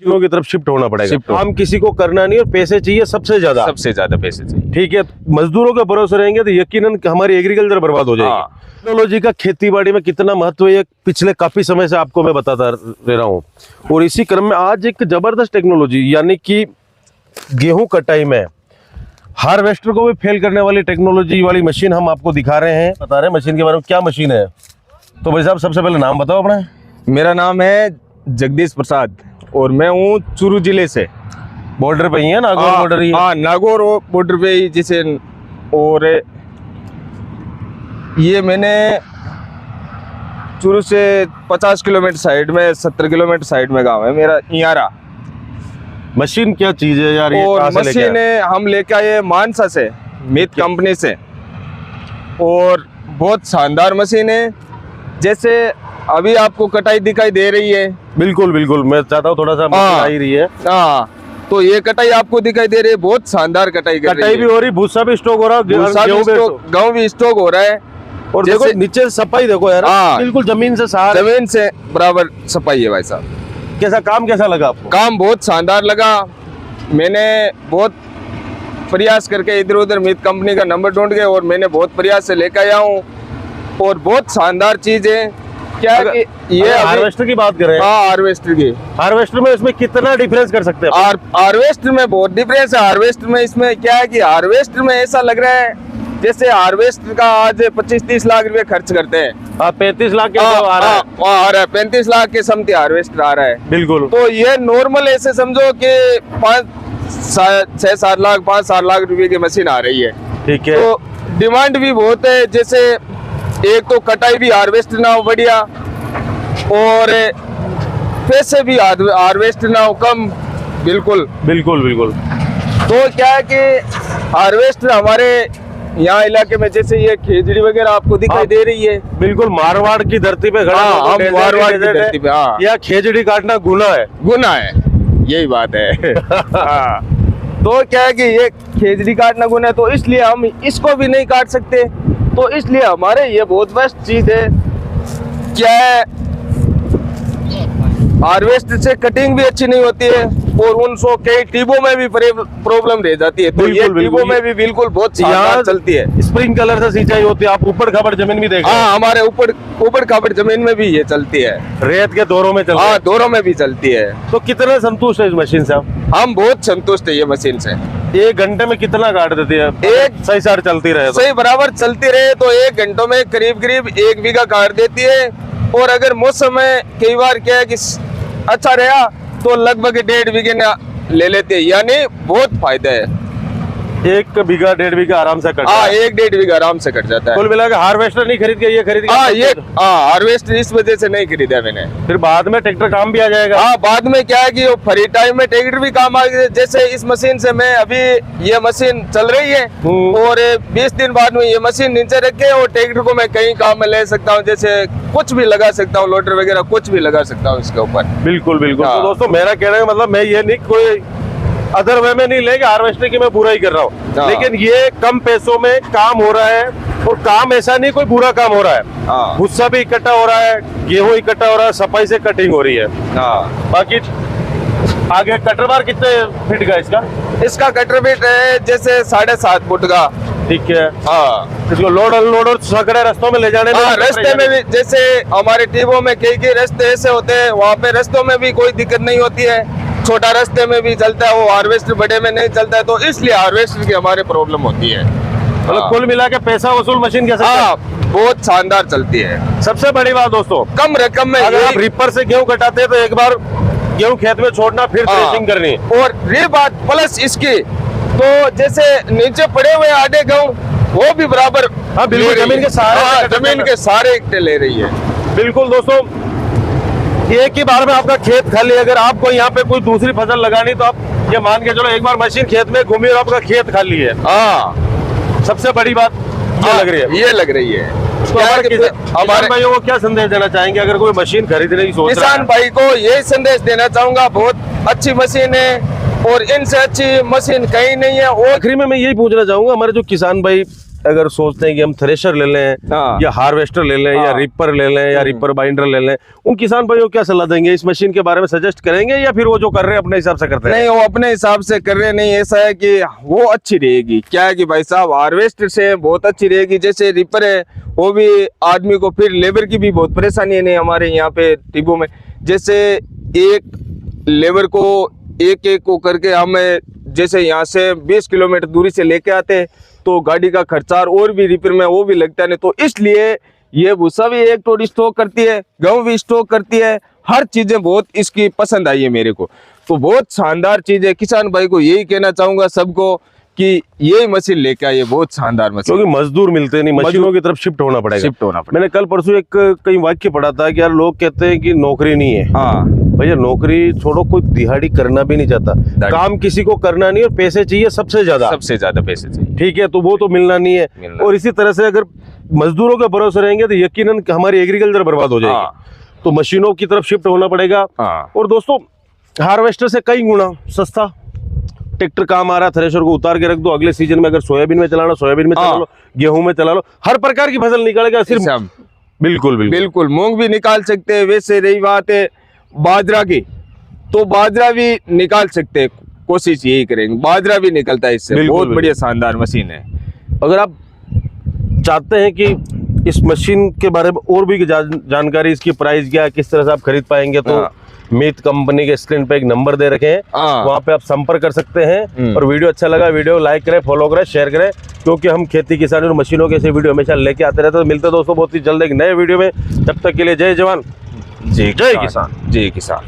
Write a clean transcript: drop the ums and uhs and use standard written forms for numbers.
मशीनों की तरफ शिफ्ट होना पड़ेगा। काम किसी को करना नहीं और पैसे चाहिए सबसे ज्यादा पैसे चाहिए। ठीक है, मजदूरों के भरोसे रहेंगे तो यकीनन हमारी एग्रीकल्चर बर्बाद हो जाएगी। टेक्नोलॉजी का खेती-बाड़ी में कितना महत्व है पिछले काफी समय से आपको मैं बताता रह रहा हूँ, और इसी क्रम में आज एक जबरदस्त टेक्नोलॉजी यानी कि गेहूं कटाई में हार्वेस्टर को भी फेल करने वाली टेक्नोलॉजी वाली मशीन हम आपको दिखा रहे हैं, बता रहे हैं मशीन के बारे में। क्या मशीन है? तो भाई साहब सबसे पहले नाम बताओ अपना। मेरा नाम है जगदीश प्रसाद और मैं हूँ चूरू जिले से। बॉर्डर पे ही है, नागौर बॉर्डर ही है। हाँ, नागौर बॉर्डर पे ही जिसे। और ये मैंने चूरू से 50 किलोमीटर साइड में, 70 किलोमीटर साइड में गांव है मेरा इयारा। मशीन क्या चीज है यार? ये और मशीन हम लेके आए मानसा से, मित कंपनी से, और बहुत शानदार मशीन है। जैसे अभी आपको कटाई दिखाई दे रही है। बिल्कुल बिल्कुल, मैं चाहता हूँ थोड़ा सा आ ही रही है। हाँ, तो ये कटाई आपको दिखाई दे रही है, बहुत शानदार कटाई भी हो रही, भूसा भी स्टॉक हो रहा है, गेहूं भी स्टॉक हो रहा है। और देखो नीचे सफाई देखो यार, बिल्कुल जमीन से बराबर सफाई है भाई साहब। कैसा लगा आपको? काम बहुत शानदार लगा। मैंने बहुत प्रयास करके इधर उधर मित कंपनी का नंबर ढूंढ के, और मैंने बहुत प्रयास से लेकर आया हूँ, और बहुत शानदार चीज है। क्या कि ये हार्वेस्टर की बात कर रहे हैं? हाँ, हार्वेस्टर में इसमें कितना डिफरेंस कर सकते हैं? हार्वेस्टर में बहुत डिफरेंस है। हार्वेस्टर में इसमें क्या है कि हार्वेस्टर में ऐसा लग रहा है जैसे हार्वेस्टर का आज 25-30 लाख रुपए खर्च करते हैं। 35 लाख के आ रहा है, 35 लाख के समथिंग हार्वेस्टर आ रहा है। बिल्कुल। तो ये नॉर्मल ऐसे समझो कि 5-6-7 लाख 5-7 लाख रुपए की मशीन आ रही है। ठीक है। तो डिमांड भी बहुत है। जैसे एक तो कटाई भी हार्वेस्टर ना हो बढ़िया, और पैसे भी हार्वेस्टर ना हो कम। बिल्कुल। तो क्या है कि हार्वेस्टर हमारे यहाँ इलाके में, जैसे ये खेजड़ी वगैरह आपको दिखाई दे रही है, बिल्कुल मारवाड़ की धरती पे खड़ा। हम मारवाड़ की धरती पे। हाँ, यह खेजड़ी काटना गुनाह है, यही बात है। हाँ, तो क्या है कि ये खेजड़ी काटना गुनाह है, तो इसलिए हम इसको भी नहीं काट सकते। तो इसलिए हमारे ये बहुत बेस्ट चीज है। क्या है, हार्वेस्टर से कटिंग भी अच्छी नहीं होती है, और उनको कई टीबों में भी प्रॉब्लम रह जाती है। तो ये टीबों में भी बिल्कुल बहुत शानदार चलती है। स्प्रिंकलर से सिंचाई होती है, आप ऊपर खाबड़ जमीन भी देख। हाँ, हमारे ऊपर खाबड़ जमीन में भी ये चलती है, रेत के दौरों में चलती है। दौरों में भी चलती है। तो कितना संतुष्ट है इस मशीन से आप? हम बहुत संतुष्ट है ये मशीन से। 1 घंटे में कितना काट देती है? सही सार चलती रहे तो? सही बराबर चलती रहे तो 1 घंटों में करीब 1 बीघा काट देती है। और अगर मौसम में कई बार क्या है कि अच्छा रहा तो लगभग 1.5 बीघे ले लेते हैं, यानी बहुत फायदा है। 1 बीघा 1.5 बीघा आराम से कट। 1-1.5 बीघा आराम से कट जाता है। कुल मिलाकर हार्वेस्टर नहीं खरीद के ये खरीद के। हार्वेस्टर इस वजह से नहीं खरीदा मैंने। फिर बाद में ट्रैक्टर काम भी आ जाएगा। बाद में क्या है कि फ्री टाइम में ट्रैक्टर भी काम आ गया। जैसे इस मशीन से मैं अभी ये मशीन चल रही है, और 20 दिन बाद में ये मशीन नीचे रख के और ट्रैक्टर को मैं कहीं काम में ले सकता हूँ। जैसे कुछ भी लगा सकता हूँ, लोडर वगैरह कुछ भी लगा सकता हूँ इसके ऊपर। बिल्कुल। तो दोस्तों मेरा कहने का मतलब, मैं ये नहीं कोई अदर वे में नहीं लेके हार्वेस्टर की मैं बुरा ही कर रहा हूँ, लेकिन ये कम पैसों में काम हो रहा है, और काम ऐसा नहीं कोई बुरा काम हो रहा है। भूसा भी इकट्ठा हो रहा है, गेहूं इकट्ठा हो रहा है, सफाई से कटिंग हो रही है। बाकी आगे कटर बार कितने फीट का इसका कटर फीट है जैसे 7.5 फुट का। ठीक है। इसको लोड अनलोड सकड़े रास्तों में ले जाने रास्ते में भी, जैसे हमारे टीबों में कई रास्ते ऐसे होते हैं, वहाँ पे रास्तों में भी कोई दिक्कत नहीं होती है। छोटा रास्ते में भी चलता है, वो हार्वेस्टर बड़े में नहीं चलता है, तो इसलिए हार्वेस्टर की हमारे प्रॉब्लम होती है। मतलब कुल मिला के पैसा वसूल मशीन कैसे? बहुत शानदार चलती है। सबसे बड़ी बात दोस्तों, कम रकम में अगर आप रिपर से गेहूं कटाते हैं तो एक बार गेहूं खेत में छोड़ना, फिर थ्रेशिंग करनी। और ये बात प्लस इसकी, तो जैसे नीचे पड़े हुए आधे गेहूं वो भी बराबर बिल्कुल जमीन के सारे इकट्ठे ले रही है। बिल्कुल दोस्तों, एक ही बार में आपका खेत खाली। अगर आपको यहाँ पे कोई दूसरी फसल लगानी तो आप ये मान के चलो, एक बार मशीन खेत में घूमी और आपका खेत खाली है। सबसे बड़ी बात ये लग रही है। तो हमारे भाइयों को क्या संदेश देना चाहेंगे अगर कोई मशीन खरीदने की सोच रहा है? किसान भाई को यही संदेश देना चाहूंगा, बहुत अच्छी मशीन है और इनसे अच्छी मशीन कहीं नहीं है। और आखिरी में मैं यही पूछना चाहूंगा, हमारे जो किसान भाई अगर सोचते हैं कि हम थ्रेशर ले लें हाँ। या हार्वेस्टर ले लें या रिपर ले लें या रिपर बाइंडर ले लें, उन किसान भाइयों को क्या सलाह देंगे? इस मशीन के बारे में सजेस्ट करेंगे या फिर वो जो कर रहे हैं अपने हिसाब से करते हैं? नहीं, वो अपने हिसाब से कर रहे नहीं, ऐसा है कि वो अच्छी रहेगी। क्या है कि भाई साहब हार्वेस्टर से बहुत अच्छी रहेगी। जैसे रिपर है वो भी आदमी को फिर लेबर की भी बहुत परेशानी है। नहीं हमारे यहाँ पे टिब्बों में जैसे एक लेबर को एक एक को करके हम जैसे यहाँ से 20 किलोमीटर दूरी से लेके आते हैं तो गाड़ी का खर्चा और भी रिपेयर में वो भी लगता है। नहीं तो इसलिए ये भूसा भी एक टोड़ी स्टॉक करती है, गेहूं भी स्टॉक करती है, हर चीजें बहुत इसकी पसंद आई है मेरे को। तो बहुत शानदार चीज है। किसान भाई को यही कहना चाहूंगा सबको कि यही मशीन लेके आइए, बहुत शानदार मशीन। क्योंकि मजदूर मिलते नहीं, मशीनों की तरफ शिफ्ट होना पड़ेगा। मैंने कल परसों एक कहीं वाक्य पढ़ा था कि यार लोग कहते हैं कि नौकरी नहीं है। हाँ भैया नौकरी छोड़ो, कोई दिहाड़ी करना भी नहीं चाहता, काम किसी को करना नहीं और पैसे चाहिए सबसे ज्यादा पैसे चाहिए। ठीक है, तो वो तो मिलना नहीं है। और इसी तरह से अगर मजदूरों के भरोसे रहेंगे तो यकीनन हमारी एग्रीकल्चर बर्बाद हो जाएगी। तो मशीनों की तरफ शिफ्ट होना पड़ेगा। और दोस्तों हार्वेस्टर से कई गुना सस्ता ट्रैक्टर काम आ रहा है। थ्रेशर को उतार के रख दो, अगले सीजन में अगर सोयाबीन में चलाना सोयाबीन में चला लो, गेहूं में चला लो, हर प्रकार की फसल निकालेगा। सिर्फ बिल्कुल बिल्कुल बिल्कुल मूंग भी निकाल सकते हैं। वैसे रही बात है बाजरा की, तो बाजरा भी निकाल सकते हैं, कोशिश यही करेंगे, बाजरा भी निकलता है इससे। बहुत बढ़िया शानदार मशीन है। अगर आप चाहते हैं कि इस मशीन के बारे में और भी जानकारी, इसकी प्राइस क्या है, किस तरह से आप खरीद पाएंगे, तो मीत कंपनी के स्क्रीन पे एक नंबर दे रखे हैं, वहाँ पे आप संपर्क कर सकते हैं। और वीडियो अच्छा लगा वीडियो लाइक करें, फॉलो करें, शेयर करें, क्योंकि हम खेती किसानी और मशीनों के ऐसे वीडियो हमेशा लेके आते रहते हैं। तो मिलते हैं दोस्तों बहुत ही जल्द एक नए वीडियो में। तब तक के लिए जय जवान, जय किसान।